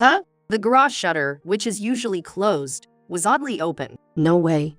Huh? The garage shutter, which is usually closed, was oddly open. No way.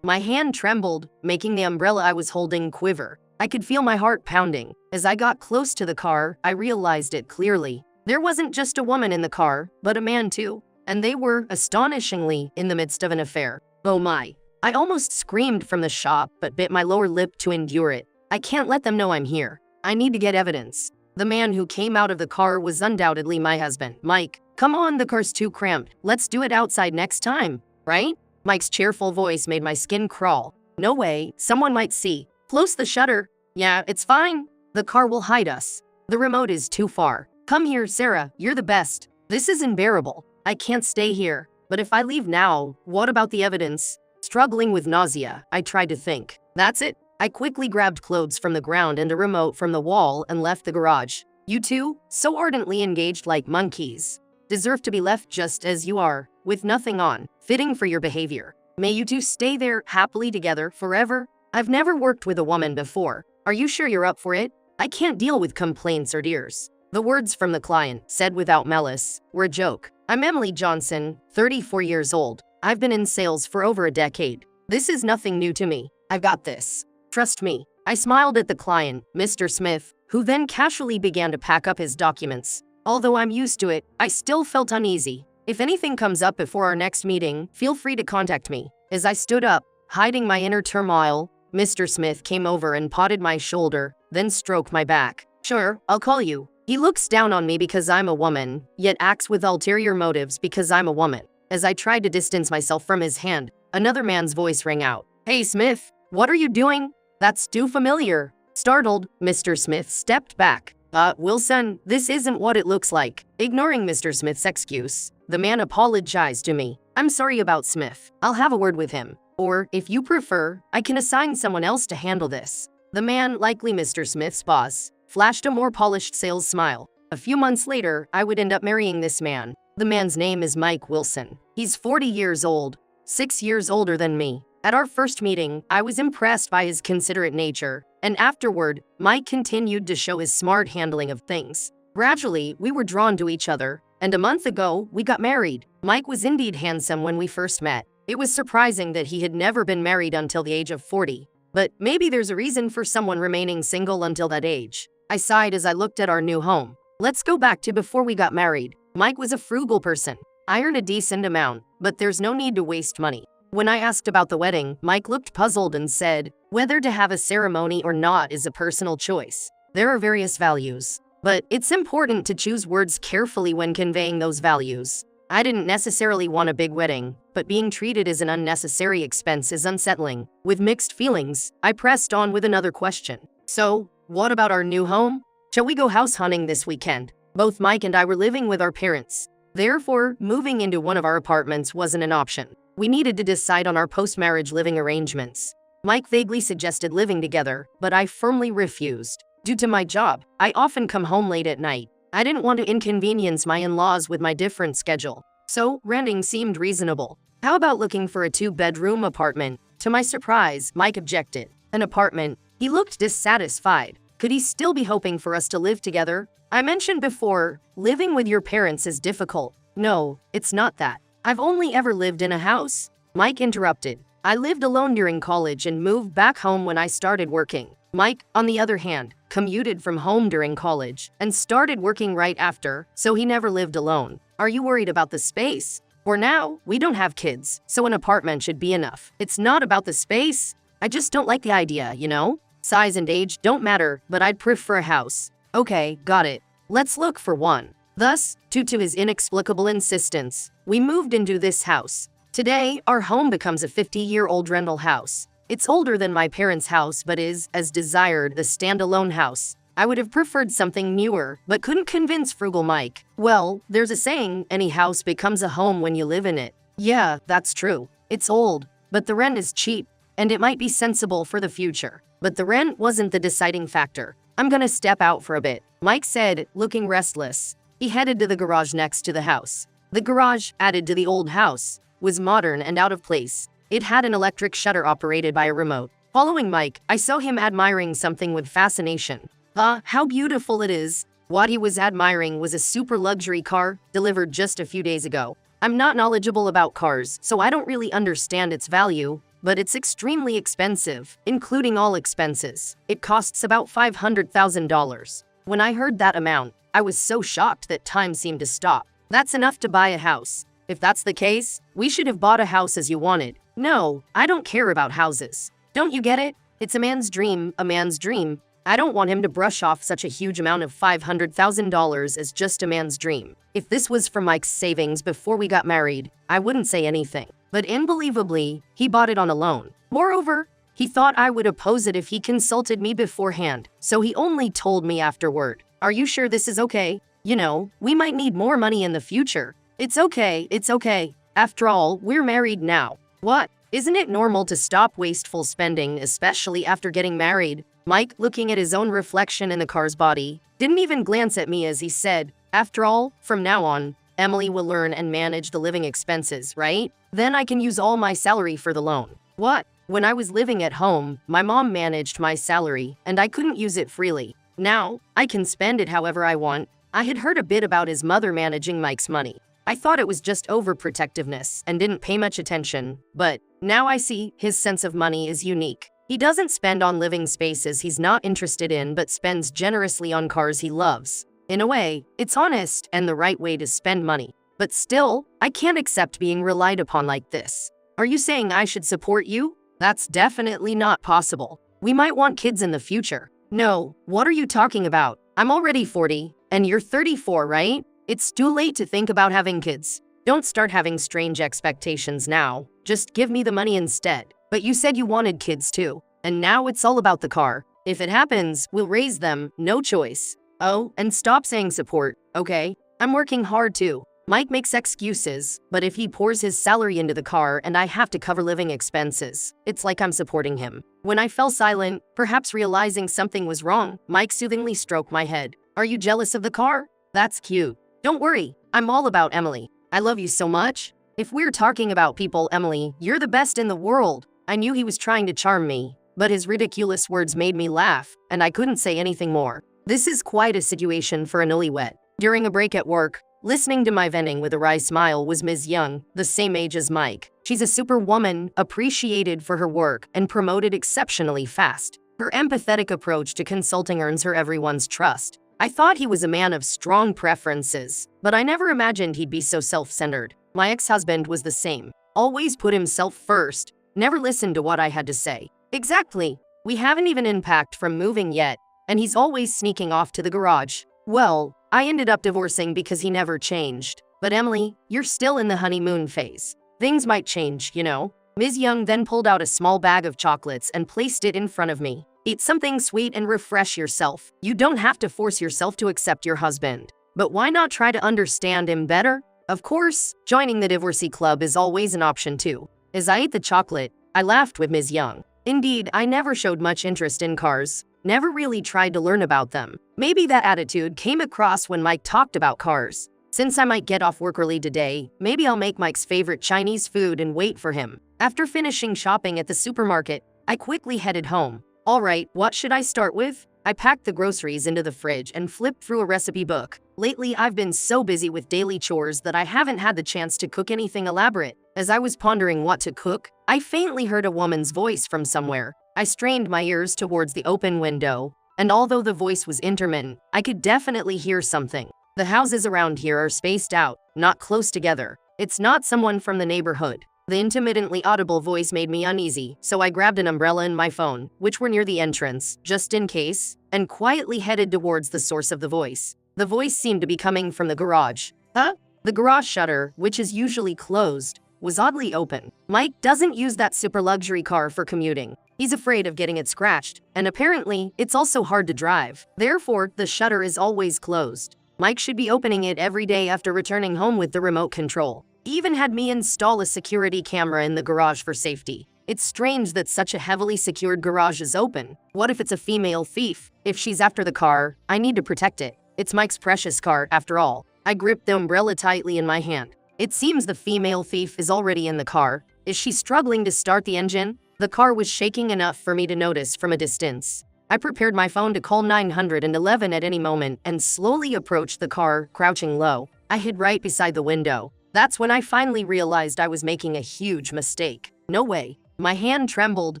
My hand trembled, making the umbrella I was holding quiver. I could feel my heart pounding. As I got close to the car, I realized it clearly. There wasn't just a woman in the car, but a man too. And they were, astonishingly, in the midst of an affair. Oh my. I almost screamed from the shop, but bit my lower lip to endure it. I can't let them know I'm here. I need to get evidence. The man who came out of the car was undoubtedly my husband, Mike. Come on, the car's too cramped. Let's do it outside next time, right? Mike's cheerful voice made my skin crawl. No way, someone might see. Close the shutter. Yeah, it's fine. The car will hide us. The remote is too far. Come here, Sarah, you're the best. This is unbearable. I can't stay here. But if I leave now, what about the evidence? Struggling with nausea, I tried to think. That's it. I quickly grabbed clothes from the ground and a remote from the wall and left the garage. You two, so ardently engaged like monkeys, deserve to be left just as you are, with nothing on, fitting for your behavior. May you two stay there happily together forever. I've never worked with a woman before. Are you sure you're up for it? I can't deal with complaints or tears. The words from the client, said without malice, were a joke. I'm Emily Johnson, 34 years old. I've been in sales for over a decade. This is nothing new to me. I've got this. Trust me. I smiled at the client, Mr. Smith, who then casually began to pack up his documents. Although I'm used to it, I still felt uneasy. If anything comes up before our next meeting, feel free to contact me. As I stood up, hiding my inner turmoil, Mr. Smith came over and patted my shoulder, then stroked my back. Sure, I'll call you. He looks down on me because I'm a woman, yet acts with ulterior motives because I'm a woman. As I tried to distance myself from his hand, another man's voice rang out. Hey, Smith, what are you doing? That's too familiar. Startled, Mr. Smith stepped back. Wilson, this isn't what it looks like. Ignoring Mr. Smith's excuse, the man apologized to me. I'm sorry about Smith. I'll have a word with him. Or, if you prefer, I can assign someone else to handle this. The man, likely Mr. Smith's boss, flashed a more polished sales smile. A few months later, I would end up marrying this man. The man's name is Mike Wilson. He's 40 years old, 6 years older than me. At our first meeting, I was impressed by his considerate nature, and afterward, Mike continued to show his smart handling of things. Gradually, we were drawn to each other, and a month ago, we got married. Mike was indeed handsome when we first met. It was surprising that he had never been married until the age of 40. But maybe there's a reason for someone remaining single until that age. I sighed as I looked at our new home. Let's go back to before we got married. Mike was a frugal person. I earned a decent amount, but there's no need to waste money. When I asked about the wedding, Mike looked puzzled and said, whether to have a ceremony or not is a personal choice. There are various values, but it's important to choose words carefully when conveying those values. I didn't necessarily want a big wedding, but being treated as an unnecessary expense is unsettling. With mixed feelings, I pressed on with another question. So, what about our new home? Shall we go house hunting this weekend? Both Mike and I were living with our parents. Therefore, moving into one of our apartments wasn't an option. We needed to decide on our post-marriage living arrangements. Mike vaguely suggested living together, but I firmly refused. Due to my job, I often come home late at night. I didn't want to inconvenience my in-laws with my different schedule. So, renting seemed reasonable. How about looking for a 2-bedroom apartment? To my surprise, Mike objected. An apartment? He looked dissatisfied. Could he still be hoping for us to live together? I mentioned before, living with your parents is difficult. No, it's not that. I've only ever lived in a house. Mike interrupted. I lived alone during college and moved back home when I started working. Mike, on the other hand, commuted from home during college and started working right after, so he never lived alone. Are you worried about the space? For now, we don't have kids, so an apartment should be enough. It's not about the space. I just don't like the idea, you know? Size and age don't matter, but I'd prefer a house. Okay, got it. Let's look for one. Thus, due to his inexplicable insistence, we moved into this house. Today, our home becomes a 50-year-old rental house. It's older than my parents' house but is, as desired, the standalone house. I would have preferred something newer, but couldn't convince frugal Mike. Well, there's a saying, any house becomes a home when you live in it. Yeah, that's true. It's old, but the rent is cheap, and it might be sensible for the future. But the rent wasn't the deciding factor. I'm gonna step out for a bit, Mike said, looking restless. He headed to the garage next to the house. The garage, added to the old house, was modern and out of place. It had an electric shutter operated by a remote. Following Mike, I saw him admiring something with fascination. How beautiful it is. What he was admiring was a super luxury car delivered just a few days ago. I'm not knowledgeable about cars, so I don't really understand its value, but it's extremely expensive, including all expenses. It costs about $500,000. When I heard that amount, I was so shocked that time seemed to stop. That's enough to buy a house. If that's the case, we should have bought a house as you wanted. No, I don't care about houses. Don't you get it? It's a man's dream, a man's dream. I don't want him to brush off such a huge amount of $500,000 as just a man's dream. If this was from Mike's savings before we got married, I wouldn't say anything. But unbelievably, he bought it on a loan. Moreover, he thought I would oppose it if he consulted me beforehand, so he only told me afterward. Are you sure this is okay? You know, we might need more money in the future. It's okay, it's okay. After all, we're married now. What? Isn't it normal to stop wasteful spending, especially after getting married? Mike, looking at his own reflection in the car's body, didn't even glance at me as he said, after all, from now on, Emily will learn and manage the living expenses, right? Then I can use all my salary for the loan. What? When I was living at home, my mom managed my salary, and I couldn't use it freely. Now, I can spend it however I want. I had heard a bit about his mother managing Mike's money. I thought it was just overprotectiveness and didn't pay much attention, but now I see his sense of money is unique. He doesn't spend on living spaces he's not interested in but spends generously on cars he loves. In a way, it's honest and the right way to spend money. But still, I can't accept being relied upon like this. Are you saying I should support you? That's definitely not possible. We might want kids in the future. No, what are you talking about? I'm already 40, and you're 34, right? It's too late to think about having kids. Don't start having strange expectations now. Just give me the money instead. But you said you wanted kids too. And now it's all about the car. If it happens, we'll raise them, no choice. Oh, and stop saying support, okay? I'm working hard too. Mike makes excuses, but if he pours his salary into the car and I have to cover living expenses, it's like I'm supporting him. When I fell silent, perhaps realizing something was wrong, Mike soothingly stroked my head. Are you jealous of the car? That's cute. Don't worry, I'm all about Emily. I love you so much. If we're talking about people, Emily, you're the best in the world. I knew he was trying to charm me, but his ridiculous words made me laugh, and I couldn't say anything more. This is quite a situation for a newlywed. During a break at work, listening to my venting with a wry smile was Ms. Young, the same age as Mike. She's a superwoman, appreciated for her work, and promoted exceptionally fast. Her empathetic approach to consulting earns her everyone's trust. I thought he was a man of strong preferences, but I never imagined he'd be so self-centered. My ex-husband was the same. Always put himself first, never listened to what I had to say. Exactly. We haven't even unpacked from moving yet, and he's always sneaking off to the garage. Well, I ended up divorcing because he never changed. But Emily, you're still in the honeymoon phase. Things might change, you know. Ms. Young then pulled out a small bag of chocolates and placed it in front of me. Eat something sweet and refresh yourself. You don't have to force yourself to accept your husband. But why not try to understand him better? Of course, joining the divorcee club is always an option too. As I ate the chocolate, I laughed with Ms. Young. Indeed, I never showed much interest in cars. Never really tried to learn about them. Maybe that attitude came across when Mike talked about cars. Since I might get off work early today, maybe I'll make Mike's favorite Chinese food and wait for him. After finishing shopping at the supermarket, I quickly headed home. Alright, what should I start with? I packed the groceries into the fridge and flipped through a recipe book. Lately, I've been so busy with daily chores that I haven't had the chance to cook anything elaborate. As I was pondering what to cook, I faintly heard a woman's voice from somewhere. I strained my ears towards the open window, and although the voice was intermittent, I could definitely hear something. The houses around here are spaced out, not close together. It's not someone from the neighborhood. The intermittently audible voice made me uneasy, so I grabbed an umbrella and my phone, which were near the entrance, just in case, and quietly headed towards the source of the voice. The voice seemed to be coming from the garage. Huh? The garage shutter, which is usually closed, was oddly open. Mike doesn't use that super luxury car for commuting. He's afraid of getting it scratched, and apparently, it's also hard to drive. Therefore, the shutter is always closed. Mike should be opening it every day after returning home with the remote control. He even had me install a security camera in the garage for safety. It's strange that such a heavily secured garage is open. What if it's a female thief? If she's after the car, I need to protect it. It's Mike's precious car, after all. I gripped the umbrella tightly in my hand. It seems the female thief is already in the car. Is she struggling to start the engine? The car was shaking enough for me to notice from a distance. I prepared my phone to call 911 at any moment and slowly approached the car, crouching low. I hid right beside the window. That's when I finally realized I was making a huge mistake. No way. My hand trembled,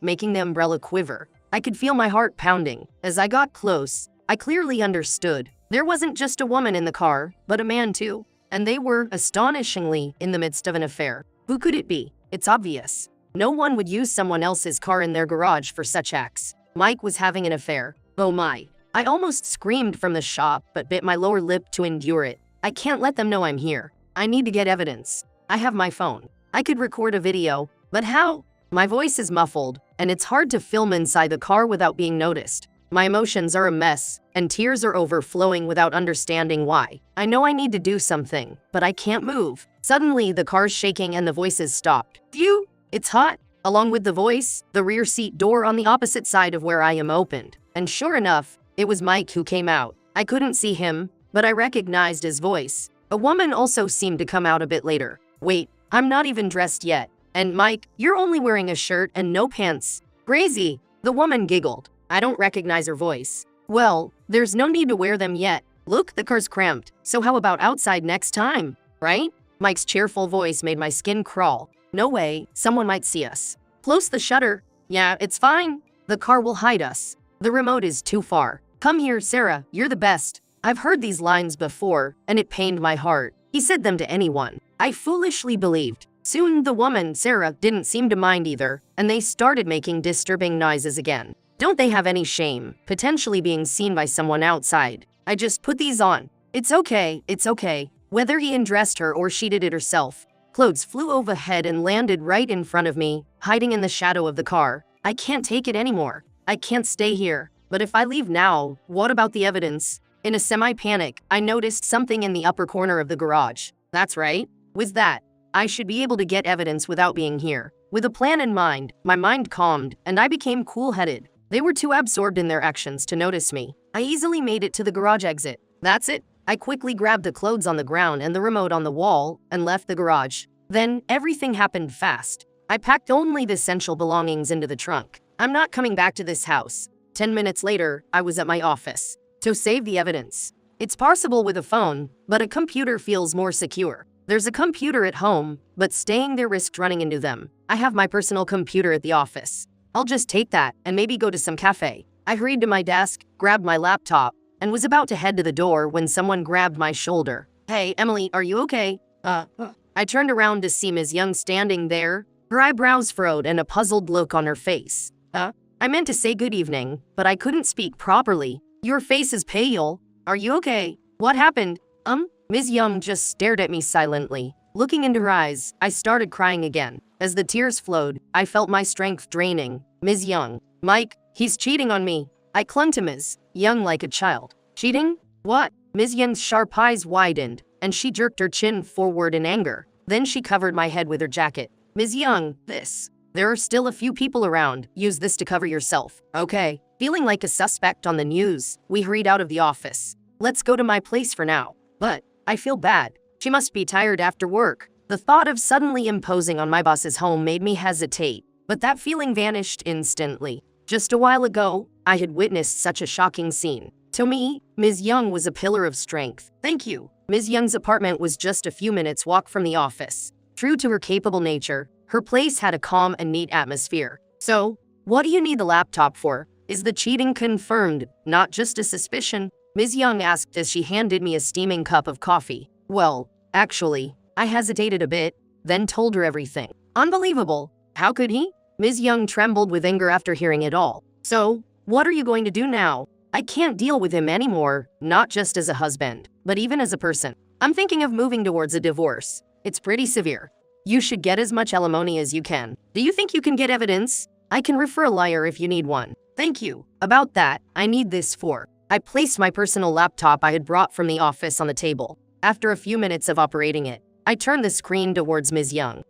making the umbrella quiver. I could feel my heart pounding. As I got close, I clearly understood. There wasn't just a woman in the car, but a man too. And they were, astonishingly, in the midst of an affair. Who could it be? It's obvious. No one would use someone else's car in their garage for such acts. Mike was having an affair. Oh my. I almost screamed from the shop, but bit my lower lip to endure it. I can't let them know I'm here. I need to get evidence. I have my phone. I could record a video, but how? My voice is muffled, and it's hard to film inside the car without being noticed. My emotions are a mess, and tears are overflowing without understanding why. I know I need to do something, but I can't move. Suddenly, the car's shaking and the voices stopped. Phew! It's hot. Along with the voice, the rear seat door on the opposite side of where I am opened. And sure enough, it was Mike who came out. I couldn't see him, but I recognized his voice. A woman also seemed to come out a bit later. Wait, I'm not even dressed yet. And Mike, you're only wearing a shirt and no pants. Crazy. The woman giggled. I don't recognize her voice. Well, there's no need to wear them yet. Look, the car's cramped. So how about outside next time, right? Mike's cheerful voice made my skin crawl. No way, someone might see us. Close the shutter. Yeah, it's fine. The car will hide us. The remote is too far. Come here, Sarah, you're the best. I've heard these lines before, and it pained my heart. He said them to anyone. I foolishly believed. Soon the woman, Sarah, didn't seem to mind either, and they started making disturbing noises again. Don't they have any shame, potentially being seen by someone outside? I just put these on. It's okay. Whether he undressed her or she did it herself. Clothes flew overhead and landed right in front of me, hiding in the shadow of the car. I can't take it anymore. I can't stay here. But if I leave now, what about the evidence? In a semi-panic, I noticed something in the upper corner of the garage. That's right. With that, I should be able to get evidence without being here. With a plan in mind, my mind calmed, and I became cool-headed. They were too absorbed in their actions to notice me. I easily made it to the garage exit. That's it. I quickly grabbed the clothes on the ground and the remote on the wall and left the garage. Then everything happened fast. I packed only the essential belongings into the trunk. I'm not coming back to this house. 10 minutes later, I was at my office. To save the evidence. It's possible with a phone, but a computer feels more secure. There's a computer at home, but staying there risked running into them. I have my personal computer at the office. I'll just take that and maybe go to some cafe. I hurried to my desk, grabbed my laptop, and was about to head to the door when someone grabbed my shoulder. Hey, Emily, are you okay? I turned around to see Ms. Young standing there, her eyebrows furrowed and a puzzled look on her face. I meant to say good evening, but I couldn't speak properly. Your face is pale. Are you okay? What happened? Ms. Young just stared at me silently. Looking into her eyes, I started crying again. As the tears flowed, I felt my strength draining. Ms. Young. Mike, he's cheating on me. I clung to Ms. Young like a child. Cheating? What? Ms. Young's sharp eyes widened, and she jerked her chin forward in anger. Then she covered my head with her jacket. Ms. Young, there are still a few people around. Use this to cover yourself. Okay. Feeling like a suspect on the news, we hurried out of the office. Let's go to my place for now. But I feel bad. She must be tired after work. The thought of suddenly imposing on my boss's home made me hesitate, but that feeling vanished instantly. Just a while ago, I had witnessed such a shocking scene. To me, Ms. Young was a pillar of strength. Thank you. Ms. Young's apartment was just a few minutes' walk from the office. True to her capable nature, her place had a calm and neat atmosphere. So, what do you need the laptop for? Is the cheating confirmed, not just a suspicion? Ms. Young asked as she handed me a steaming cup of coffee. Well, actually, I hesitated a bit, then told her everything. Unbelievable. How could he? Ms. Young trembled with anger after hearing it all. So, what are you going to do now? I can't deal with him anymore, not just as a husband, but even as a person. I'm thinking of moving towards a divorce. It's pretty severe. You should get as much alimony as you can. Do you think you can get evidence? I can refer a lawyer if you need one. Thank you. About that, I need this for. I placed my personal laptop I had brought from the office on the table. After a few minutes of operating it, I turned the screen towards Ms. Young.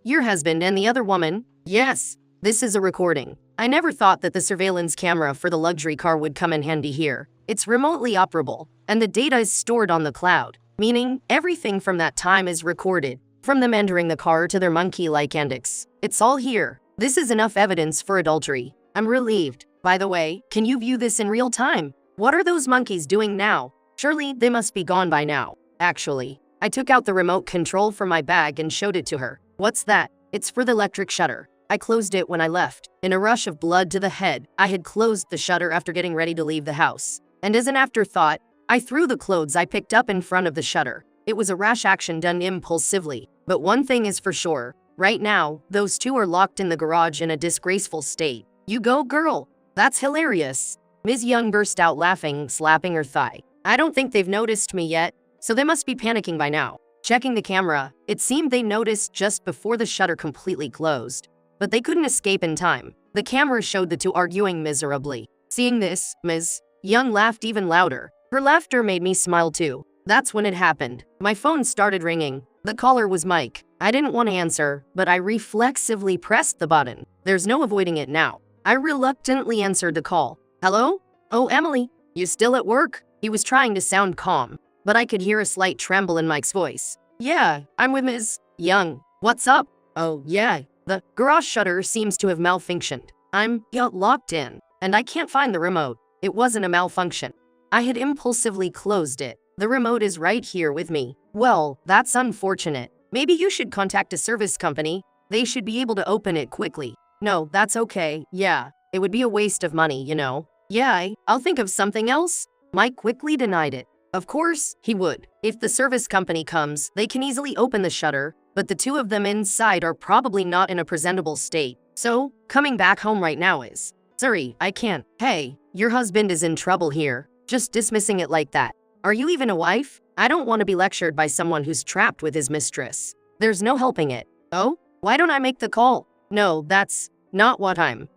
Your husband and the other woman? Yes. This is a recording. I never thought that the surveillance camera for the luxury car would come in handy here. It's remotely operable, and the data is stored on the cloud, meaning everything from that time is recorded, from them entering the car to their monkey-like antics. It's all here. This is enough evidence for adultery. I'm relieved. By the way, can you view this in real time? What are those monkeys doing now? Surely they must be gone by now. Actually, I took out the remote control from my bag and showed it to her. What's that? It's for the electric shutter. I closed it when I left. In a rush of blood to the head, I had closed the shutter after getting ready to leave the house. And as an afterthought, I threw the clothes I picked up in front of the shutter. It was a rash action done impulsively. But one thing is for sure, right now, those two are locked in the garage in a disgraceful state. You go, girl. That's hilarious. Ms. Young burst out laughing, slapping her thigh. I don't think they've noticed me yet, so they must be panicking by now. Checking the camera, it seemed they noticed just before the shutter completely closed. But they couldn't escape in time. The camera showed the two arguing miserably. Seeing this, Ms. Young laughed even louder. Her laughter made me smile too. That's when it happened. My phone started ringing. The caller was Mike. I didn't want to answer, but I reflexively pressed the button. There's no avoiding it now. I reluctantly answered the call. Hello? Oh, Emily, you still at work? He was trying to sound calm, but I could hear a slight tremble in Mike's voice. Yeah, I'm with Ms. Young. What's up? Oh, yeah, the garage shutter seems to have malfunctioned. I'm locked in, and I can't find the remote. It wasn't a malfunction. I had impulsively closed it. The remote is right here with me. Well, that's unfortunate. Maybe you should contact a service company. They should be able to open it quickly. No, that's okay. Yeah, it would be a waste of money, you know. Yeah, I'll think of something else. Mike quickly denied it. Of course, he would. If the service company comes, they can easily open the shutter, but the two of them inside are probably not in a presentable state. So, coming back home right now is. Sorry, I can't. Hey, your husband is in trouble here. Just dismissing it like that. Are you even a wife? I don't want to be lectured by someone who's trapped with his mistress. There's no helping it. Oh? Why don't I make the call? No, that's not what I'm.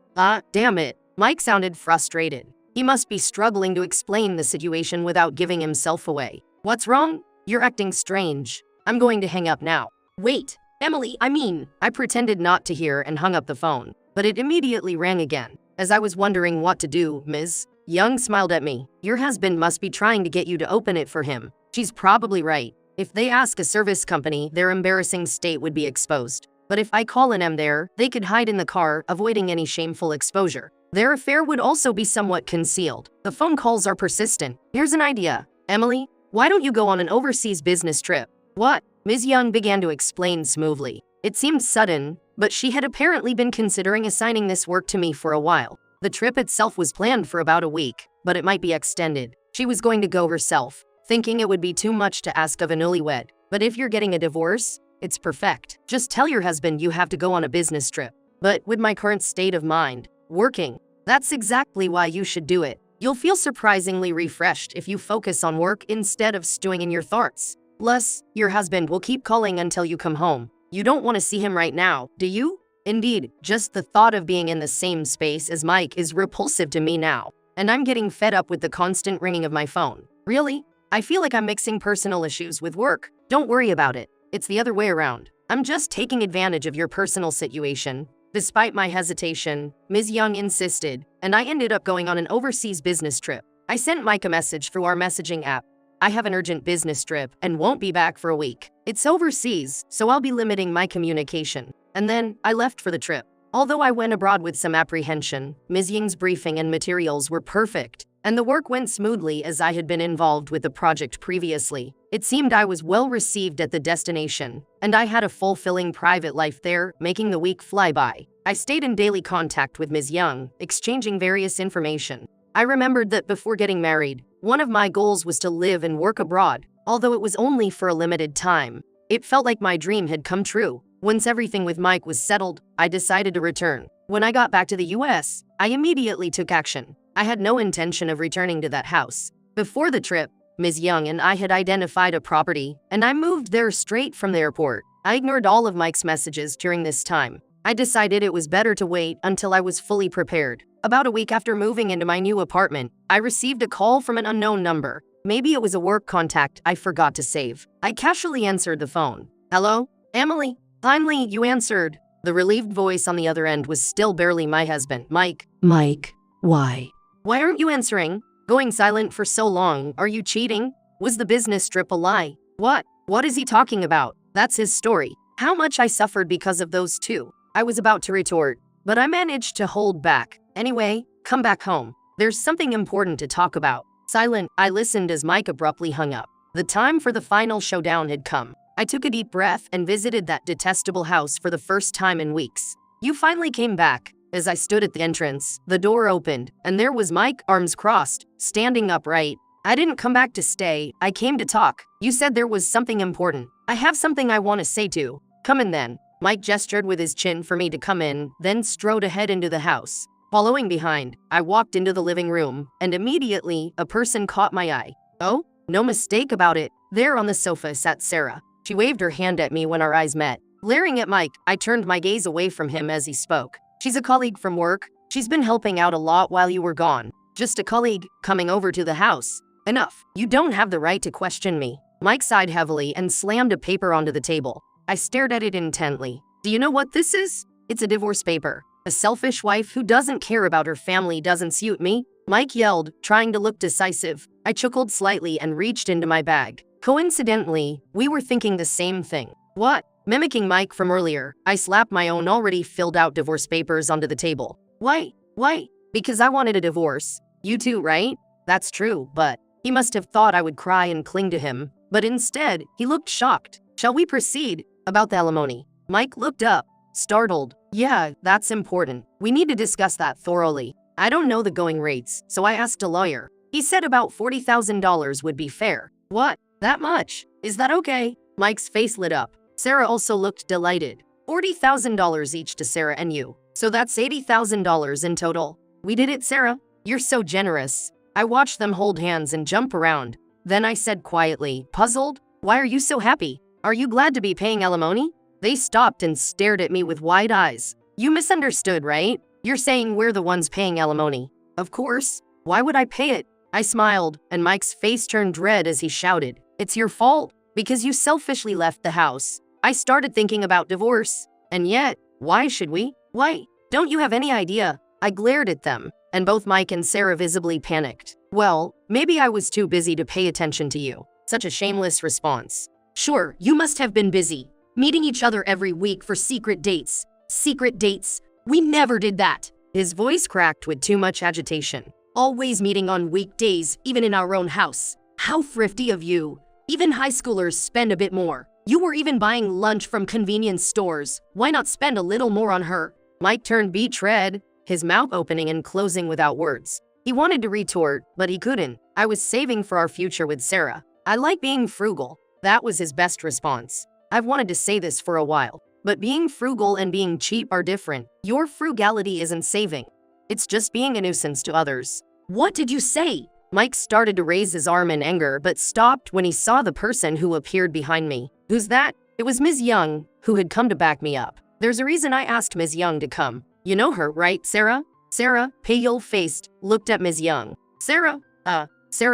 Damn it. Mike sounded frustrated. He must be struggling to explain the situation without giving himself away. What's wrong? You're acting strange. I'm going to hang up now. Wait, Emily, I pretended not to hear and hung up the phone, but it immediately rang again. As I was wondering what to do, Ms. Young smiled at me. Your husband must be trying to get you to open it for him. She's probably right. If they ask a service company, their embarrassing state would be exposed. But if I call an M there, they could hide in the car, avoiding any shameful exposure. Their affair would also be somewhat concealed. The phone calls are persistent. Here's an idea. Emily, why don't you go on an overseas business trip? What? Ms. Young began to explain smoothly. It seemed sudden, but she had apparently been considering assigning this work to me for a while. The trip itself was planned for about a week, but it might be extended. She was going to go herself, thinking it would be too much to ask of a newlywed. But if you're getting a divorce, it's perfect. Just tell your husband you have to go on a business trip. But with my current state of mind, working, that's exactly why you should do it. You'll feel surprisingly refreshed if you focus on work instead of stewing in your thoughts. Plus, your husband will keep calling until you come home. You don't want to see him right now, do you? Indeed, just the thought of being in the same space as Mike is repulsive to me now. And I'm getting fed up with the constant ringing of my phone. Really? I feel like I'm mixing personal issues with work. Don't worry about it. It's the other way around. I'm just taking advantage of your personal situation. Despite my hesitation, Ms. Young insisted, and I ended up going on an overseas business trip. I sent Mike a message through our messaging app. I have an urgent business trip and won't be back for a week. It's overseas, so I'll be limiting my communication. And then I left for the trip. Although I went abroad with some apprehension, Ms. Young's briefing and materials were perfect, and the work went smoothly as I had been involved with the project previously. It seemed I was well received at the destination, and I had a fulfilling private life there, making the week fly by. I stayed in daily contact with Ms. Young, exchanging various information. I remembered that before getting married, one of my goals was to live and work abroad, although it was only for a limited time. It felt like my dream had come true. Once everything with Mike was settled, I decided to return. When I got back to the US, I immediately took action. I had no intention of returning to that house. Before the trip, Ms. Young and I had identified a property, and I moved there straight from the airport. I ignored all of Mike's messages during this time. I decided it was better to wait until I was fully prepared. About a week after moving into my new apartment, I received a call from an unknown number. Maybe it was a work contact I forgot to save. I casually answered the phone. Hello? Emily? Finally, you answered. The relieved voice on the other end was still barely my husband, Mike. Mike, why? Why aren't you answering? Going silent for so long, are you cheating? Was the business trip a lie? What is he talking about? That's his story. How much I suffered because of those two. I was about to retort, but I managed to hold back. Anyway, come back home. There's something important to talk about. Silent, I listened as Mike abruptly hung up. The time for the final showdown had come. I took a deep breath and visited that detestable house for the first time in weeks. You finally came back. As I stood at the entrance, the door opened, and there was Mike, arms crossed, standing upright. I didn't come back to stay, I came to talk. You said there was something important. I have something I want to say to. Come in then. Mike gestured with his chin for me to come in, then strode ahead into the house. Following behind, I walked into the living room, and immediately, a person caught my eye. Oh, no mistake about it. There on the sofa sat Sarah. She waved her hand at me when our eyes met. Glaring at Mike, I turned my gaze away from him as he spoke. She's a colleague from work. She's been helping out a lot while you were gone. Just a colleague, coming over to the house. Enough. You don't have the right to question me. Mike sighed heavily and slammed a paper onto the table. I stared at it intently. Do you know what this is? It's a divorce paper. A selfish wife who doesn't care about her family doesn't suit me. Mike yelled, trying to look decisive. I chuckled slightly and reached into my bag. Coincidentally, we were thinking the same thing. What? Mimicking Mike from earlier, I slapped my own already filled out divorce papers onto the table. Why? Why? Because I wanted a divorce. You too, right? That's true, but he must have thought I would cry and cling to him. But instead, he looked shocked. Shall we proceed? About the alimony. Mike looked up, startled. Yeah, that's important. We need to discuss that thoroughly. I don't know the going rates, so I asked a lawyer. He said about $40,000 would be fair. What? That much? Is that okay? Mike's face lit up. Sarah also looked delighted. $40,000 each to Sarah and you. So that's $80,000 in total. We did it, Sarah. You're so generous. I watched them hold hands and jump around. Then I said quietly, puzzled, why are you so happy? Are you glad to be paying alimony? They stopped and stared at me with wide eyes. You misunderstood, right? You're saying we're the ones paying alimony. Of course. Why would I pay it? I smiled, and Mike's face turned red as he shouted, it's your fault, because you selfishly left the house. I started thinking about divorce. And yet, why should we? Why? Don't you have any idea? I glared at them, and both Mike and Sarah visibly panicked. Well, maybe I was too busy to pay attention to you. Such a shameless response. Sure, you must have been busy, meeting each other every week for secret dates. Secret dates? We never did that. His voice cracked with too much agitation. Always meeting on weekdays, even in our own house. How thrifty of you. Even high schoolers spend a bit more. You were even buying lunch from convenience stores. Why not spend a little more on her? Mike turned beach red, his mouth opening and closing without words. He wanted to retort, but he couldn't. I was saving for our future with Sarah. I like being frugal. That was his best response. I've wanted to say this for a while, but being frugal and being cheap are different. Your frugality isn't saving. It's just being a nuisance to others. What did you say? Mike started to raise his arm in anger, but stopped when he saw the person who appeared behind me. Who's that? It was Ms. Young, who had come to back me up. There's a reason I asked Ms. Young to come. You know her, right, Sarah? Sarah, pale-faced, looked at Ms. Young. Sarah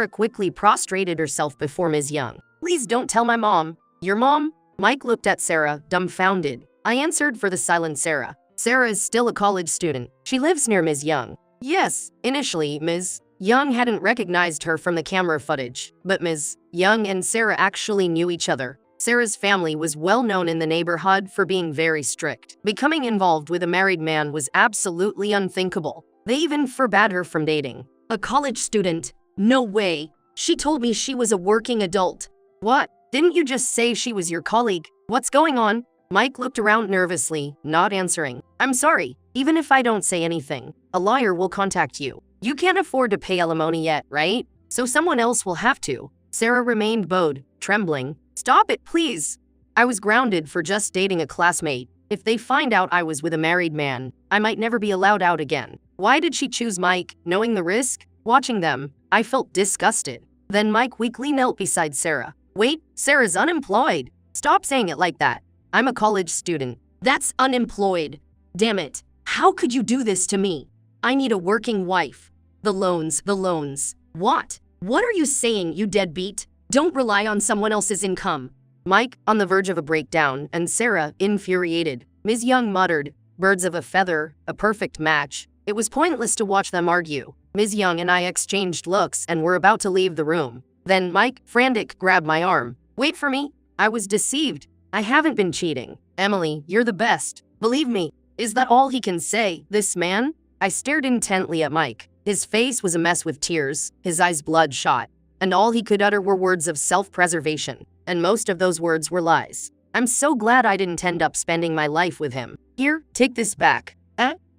quickly prostrated herself before Ms. Young. Please don't tell my mom. Your mom? Mike looked at Sarah, dumbfounded. I answered for the silent Sarah. Sarah is still a college student. She lives near Ms. Young. Yes, initially, Ms. Young hadn't recognized her from the camera footage, but Ms. Young and Sarah actually knew each other. Sarah's family was well known in the neighborhood for being very strict. Becoming involved with a married man was absolutely unthinkable. They even forbade her from dating. A college student? No way. She told me she was a working adult. What? Didn't you just say she was your colleague? What's going on? Mike looked around nervously, not answering. I'm sorry. Even if I don't say anything, a lawyer will contact you. You can't afford to pay alimony yet, right? So someone else will have to. Sarah remained bowed, trembling. Stop it, please. I was grounded for just dating a classmate. If they find out I was with a married man, I might never be allowed out again. Why did she choose Mike, knowing the risk? Watching them, I felt disgusted. Then Mike weakly knelt beside Sarah. Wait, Sarah's unemployed. Stop saying it like that. I'm a college student. That's unemployed. Damn it. How could you do this to me? I need a working wife. The loans. What? What are you saying, you deadbeat? Don't rely on someone else's income. Mike, on the verge of a breakdown, and Sarah, infuriated. Ms. Young muttered, birds of a feather, a perfect match. It was pointless to watch them argue. Ms. Young and I exchanged looks and were about to leave the room. Then Mike, frantic, grabbed my arm. Wait for me. I was deceived. I haven't been cheating. Emily, you're the best. Believe me. Is that all he can say, this man? I stared intently at Mike. His face was a mess with tears, his eyes bloodshot, and all he could utter were words of self-preservation, and most of those words were lies. I'm so glad I didn't end up spending my life with him. Here, take this back.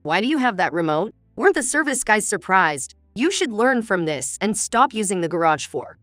Why do you have that remote? Weren't the service guys surprised? You should learn from this and stop using the garage for,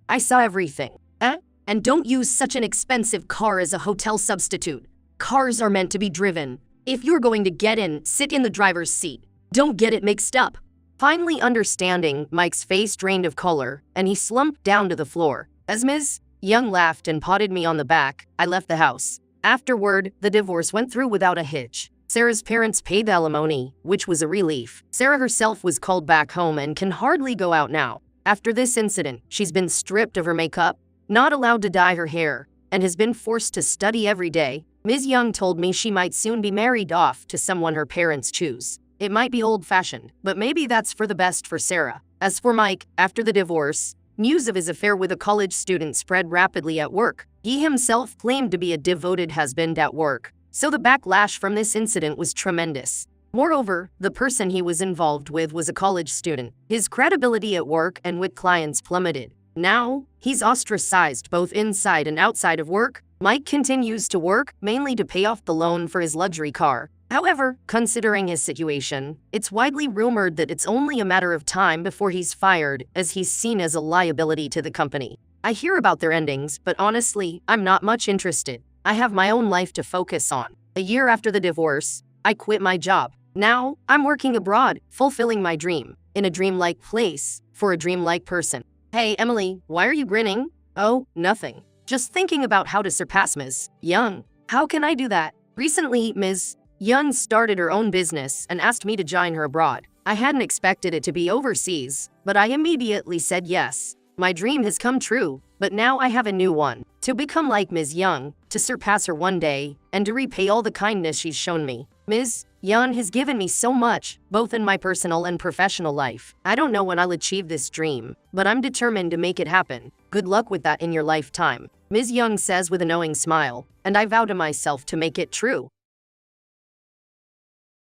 I saw everything. And don't use such an expensive car as a hotel substitute. Cars are meant to be driven. If you're going to get in, sit in the driver's seat. Don't get it mixed up. Finally understanding, Mike's face drained of color, and he slumped down to the floor. As Ms. Young laughed and patted me on the back, I left the house. Afterward, the divorce went through without a hitch. Sarah's parents paid the alimony, which was a relief. Sarah herself was called back home and can hardly go out now. After this incident, she's been stripped of her makeup, not allowed to dye her hair, and has been forced to study every day. Ms. Young told me she might soon be married off to someone her parents choose. It might be old-fashioned, but maybe that's for the best for Sarah. As for Mike, after the divorce, news of his affair with a college student spread rapidly at work. He himself claimed to be a devoted husband at work, so the backlash from this incident was tremendous. Moreover, the person he was involved with was a college student. His credibility at work and with clients plummeted. Now, he's ostracized both inside and outside of work. Mike continues to work, mainly to pay off the loan for his luxury car. However, considering his situation, it's widely rumored that it's only a matter of time before he's fired, as he's seen as a liability to the company. I hear about their endings, but honestly, I'm not much interested. I have my own life to focus on. A year after the divorce, I quit my job. Now, I'm working abroad, fulfilling my dream, in a dreamlike place, for a dreamlike person. Hey, Emily, why are you grinning? Oh, nothing. Just thinking about how to surpass Ms. Young. How can I do that? Recently, Ms. Young started her own business and asked me to join her abroad. I hadn't expected it to be overseas, but I immediately said yes. My dream has come true, but now I have a new one. To become like Ms. Young, to surpass her one day, and to repay all the kindness she's shown me. Ms. Young has given me so much, both in my personal and professional life. I don't know when I'll achieve this dream, but I'm determined to make it happen. Good luck with that in your lifetime. Ms. Young says with a knowing smile, and I vow to myself to make it true.